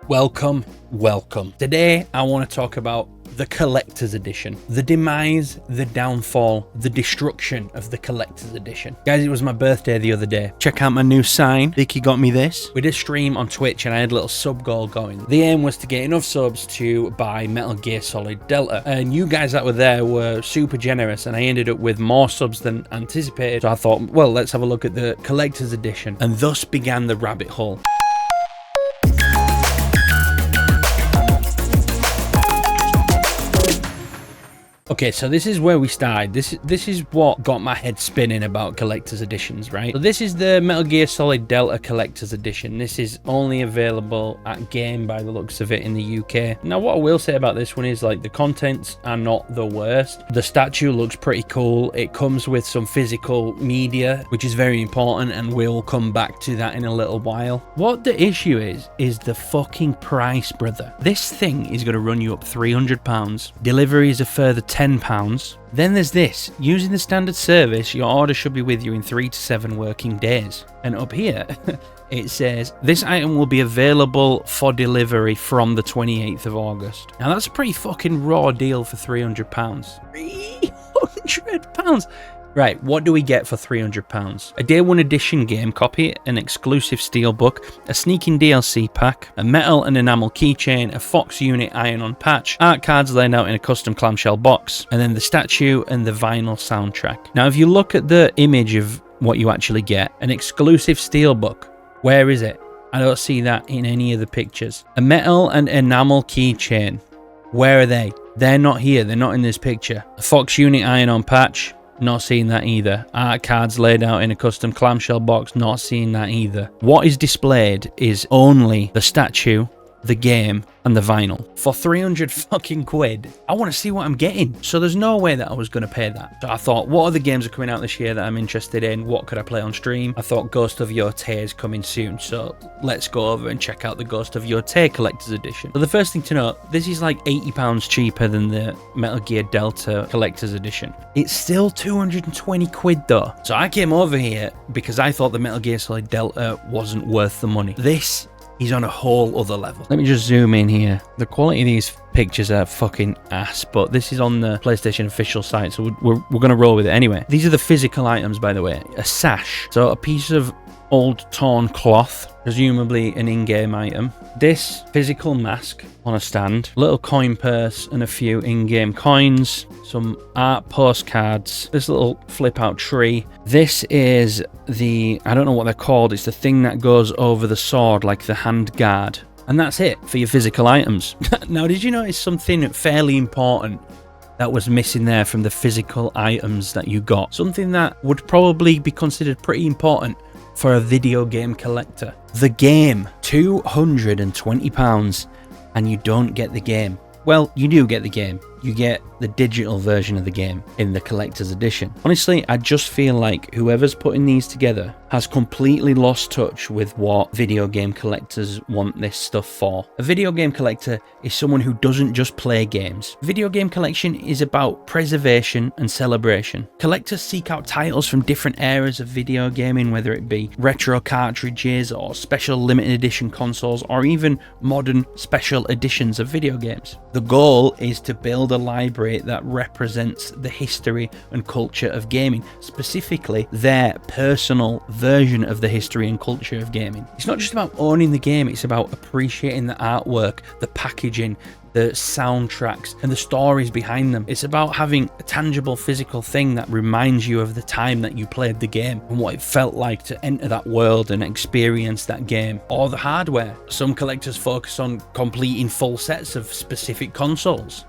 Welcome. Today I want to talk about the collector's edition. The demise, the downfall, the destruction of the collector's edition. Guys, it was my birthday the other day. Check out my new sign. Vicky got me this. We did a stream on Twitch and I had a little sub goal going. The aim was to get enough subs to buy Metal Gear Solid Delta. And you guys that were there were super generous and I ended up with more subs than anticipated. So I thought, well, let's have a look at the collector's edition. And thus began the rabbit hole. Okay, so this is where we started. This is what got my head spinning about collector's editions, right? So this is the Metal Gear Solid Delta collector's edition. This is only available at Game by the looks of it in the UK. Now, what I will say about this one is, like, the contents are not the worst. The statue looks pretty cool. It comes with some physical media, which is very important, and we'll come back to that in a little while. What the issue is the fucking price, brother. This thing is going to run you up £300. Delivery is a further £10. Then there's this. Using the standard service, your order should be with you in 3 to 7 working days. And up here, it says, this item will be available for delivery from the 28th of August. Now that's a pretty fucking raw deal for £300. £300? Right, what do we get for £300? A Day 1 edition game copy, an exclusive steelbook, a sneaking DLC pack, a metal and enamel keychain, a Fox unit iron-on patch, art cards laid out in a custom clamshell box, and then the statue and the vinyl soundtrack. Now, if you look at the image of what you actually get, an exclusive steelbook, where is it? I don't see that in any of the pictures. A metal and enamel keychain, where are they? They're not here, they're not in this picture. A Fox unit iron-on patch, not seeing that either. Art cards laid out in a custom clamshell box, not seeing that either. What is displayed is only the statue, the game, and the vinyl. For 300 fucking quid, I want to see what I'm getting. So there's no way that I was going to pay that. So I thought, what other games are coming out this year that I'm interested in? What could I play on stream? I thought Ghost of Yotei is coming soon. So let's go over and check out the Ghost of Yotei Collector's Edition. So the first thing to note, this is like £80 cheaper than the Metal Gear Delta Collector's Edition. It's still 220 quid though. So I came over here because I thought the Metal Gear Solid Delta wasn't worth the money. This is on a whole other level. Let me just zoom in here. The quality of these pictures are fucking ass, but this is on the PlayStation official site, so we're going to roll with it anyway. These are the physical items, by the way. A sash, so a piece of old torn cloth, presumably an in-game item. This physical mask on a stand, little coin purse and a few in-game coins, some art postcards, this little flip-out tree. This is the, I don't know what they're called, it's the thing that goes over the sword, like the hand guard. And that's it for your physical items. Now, did you notice something fairly important that was missing there from the physical items that you got? Something that would probably be considered pretty important for a video game collector. The game. £220 and you don't get the game. Well, you do get the game. You get the digital version of the game in the collector's edition. Honestly, I just feel like whoever's putting these together has completely lost touch with what video game collectors want this stuff for. A video game collector is someone who doesn't just play games. Video game collection is about preservation and celebration. Collectors seek out titles from different eras of video gaming, whether it be retro cartridges or special limited edition consoles or even modern special editions of video games. The goal is to build a library that represents the history and culture of gaming, specifically their personal version of the history and culture of gaming. It's not just about owning the game, it's about appreciating the artwork, the packaging, the soundtracks, and the stories behind them. It's about having a tangible physical thing that reminds you of the time that you played the game and what it felt like to enter that world and experience that game. Or the hardware. Some collectors focus on completing full sets of specific consoles,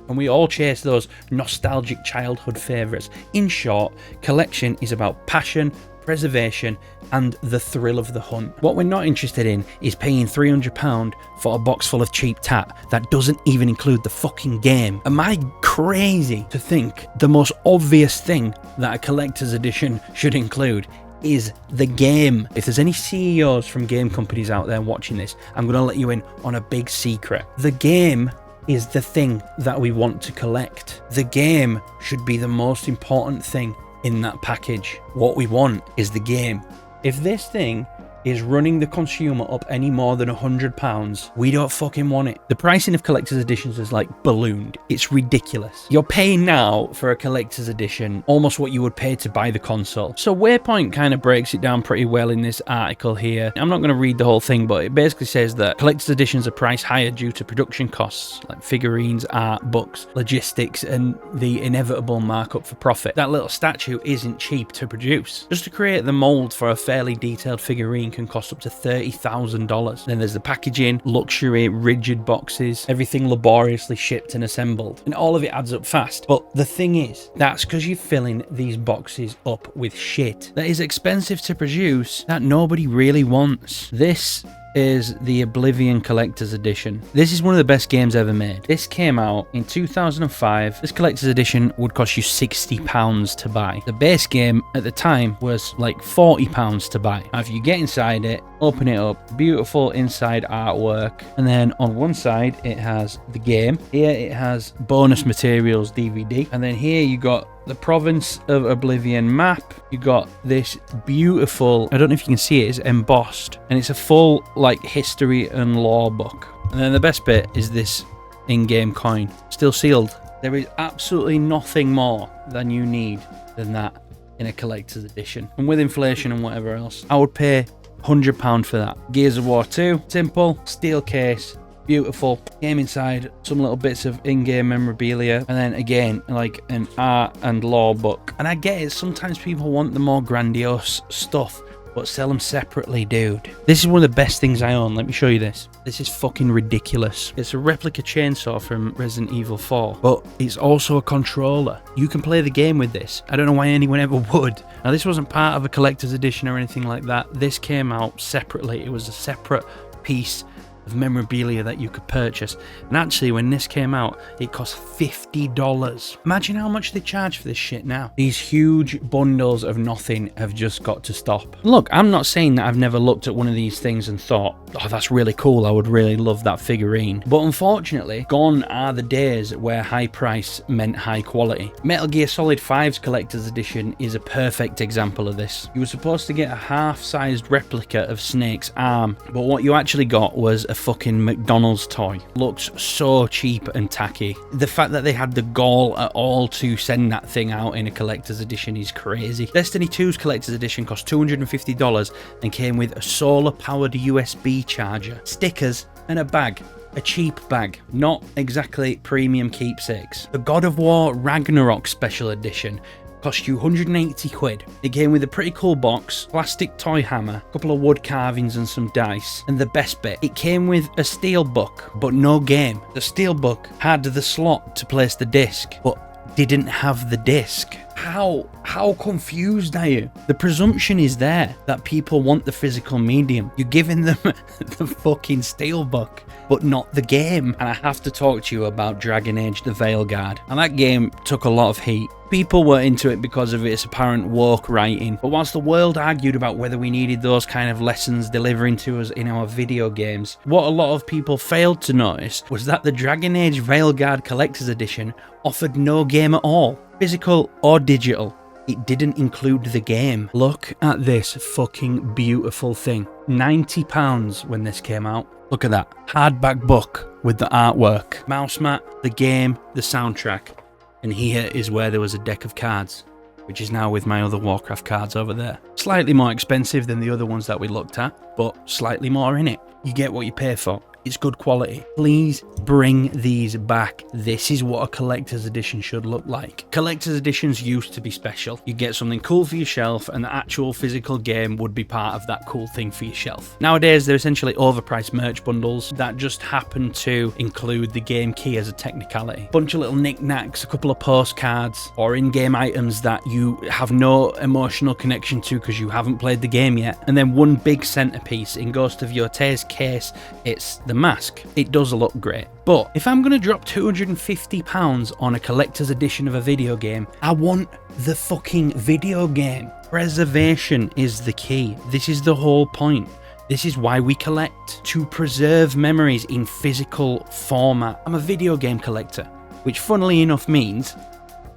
and we all chase those nostalgic childhood favourites. In short, collection is about passion, preservation, and the thrill of the hunt. What we're not interested in is paying £300 for a box full of cheap tat that doesn't even include the fucking game. Am I crazy to think the most obvious thing that a collector's edition should include is the game? If there's any CEOs from game companies out there watching this, I'm going to let you in on a big secret. The game is the thing that we want to collect. The game should be the most important thing in that package. What we want is the game. If this thing is running the consumer up any more than £100, we don't fucking want it. The pricing of collector's editions is like ballooned. It's ridiculous. You're paying now for a collector's edition almost what you would pay to buy the console. So Waypoint kind of breaks it down pretty well in this article here. I'm not going to read the whole thing, but it basically says that collector's editions are priced higher due to production costs like figurines, art, books, logistics, and the inevitable markup for profit. That little statue isn't cheap to produce. Just to create the mold for a fairly detailed figurine can cost up to $30,000. Then there's the packaging, luxury, rigid boxes, everything laboriously shipped and assembled, and all of it adds up fast. But the thing is, that's because you're filling these boxes up with shit that is expensive to produce that nobody really wants. This is the Oblivion Collector's Edition. This is one of the best games ever made. This came out in 2005. This Collector's Edition would cost you £60 to buy. The base game at the time was like £40 to buy. Now, if you get inside it, open it up, beautiful inside artwork, and then on one side it has the game. Here it has bonus materials DVD, and then here you got the Province of Oblivion map. You got this beautiful, I don't know if you can see it, it's embossed, and it's a full like history and lore book. And then the best bit is this in-game coin, still sealed. There is absolutely nothing more than you need than that in a collector's edition. And with inflation and whatever else, I would pay £100 for that. Gears of War 2, simple, steel case, beautiful, game inside, some little bits of in-game memorabilia, and then again like an art and lore book. And I get it, sometimes people want the more grandiose stuff, but sell them separately, dude. This is one of the best things I own. Let me show you this. This is fucking ridiculous. It's a replica chainsaw from Resident Evil 4, but it's also a controller. You can play the game with this. I don't know why anyone ever would. Now, this wasn't part of a collector's edition or anything like that. This came out separately. It was a separate piece of memorabilia that you could purchase. And actually, when this came out, it cost $50. Imagine how much they charge for this shit now. These huge bundles of nothing have just got to stop. Look, I'm not saying that I've never looked at one of these things and thought, oh, that's really cool, I would really love that figurine. But unfortunately, gone are the days where high price meant high quality. Metal Gear Solid 5's collector's edition is a perfect example of this. You were supposed to get a half-sized replica of Snake's arm, but what you actually got was a fucking McDonald's toy. Looks so cheap and tacky. The fact that they had the gall at all to send that thing out in a collector's edition is crazy. Destiny 2's collector's edition cost $250 and came with a solar-powered USB charger, stickers, and a bag. A cheap bag, not exactly premium keepsakes. The God of War Ragnarok Special Edition cost you 180 quid. It came with a pretty cool box, plastic toy hammer, a couple of wood carvings and some dice. And the best bit, it came with a steelbook, but no game. The steelbook had the slot to place the disc, but didn't have the disc. How confused are you? The presumption is there that people want the physical medium. You're giving them the fucking steelbook, but not the game. And I have to talk to you about Dragon Age the Veilguard. And that game took a lot of heat. People were into it because of its apparent woke writing, but whilst the world argued about whether we needed those kind of lessons delivering to us in our video games, what a lot of people failed to notice was that the Dragon Age Veilguard Collector's Edition offered no game at all, physical or digital. It didn't include the game. Look at this fucking beautiful thing. £90 when this came out. Look at that. Hardback book with the artwork, mouse mat, the game, the soundtrack. And here is where there was a deck of cards, which is now with my other Warcraft cards over there. Slightly more expensive than the other ones that we looked at, but slightly more in it. You get what you pay for. It's good quality. Please bring these back. This is what a collector's edition should look like. Collector's editions used to be special. You get something cool for your shelf, and the actual physical game would be part of that cool thing for your shelf. Nowadays, they're essentially overpriced merch bundles that just happen to include the game key as a technicality. Bunch of little knickknacks, a couple of postcards, or in-game items that you have no emotional connection to because you haven't played the game yet. And then one big centerpiece. In Ghost of Yotei's case, it's the mask. It does look great. But if I'm going to drop £250 on a collector's edition of a video game, I want the fucking video game. Preservation is the key. This is the whole point. This is why we collect, to preserve memories in physical format. I'm a video game collector, which funnily enough means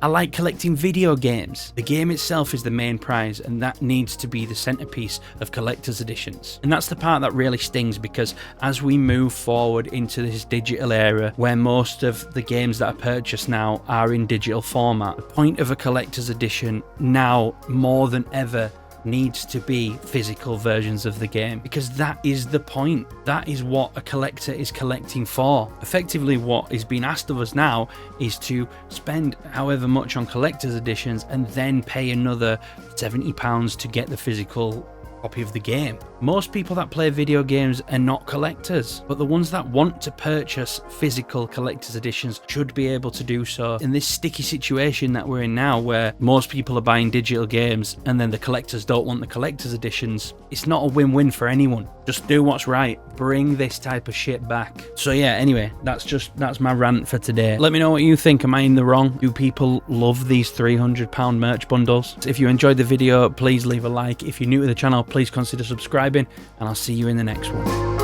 I like collecting video games. The game itself is the main prize, and that needs to be the centerpiece of collector's editions. And that's the part that really stings, because as we move forward into this digital era where most of the games that are purchased now are in digital format, the point of a collector's edition now more than ever needs to be physical versions of the game, because that is the point. That is what a collector is collecting for. Effectively, what is being asked of us now is to spend however much on collector's editions and then pay another £70 to get the physical copy of the game. Most people that play video games are not collectors, but the ones that want to purchase physical collector's editions should be able to do so. In this sticky situation that we're in now, where most people are buying digital games and then the collectors don't want the collector's editions, it's not a win-win for anyone. Just do what's right. Bring this type of shit back. So yeah, anyway, that's my rant for today. Let me know what you think. Am I in the wrong? Do people love these £300 merch bundles? If you enjoyed the video, please leave a like. If you're new to the channel, please consider subscribing, and I'll see you in the next one.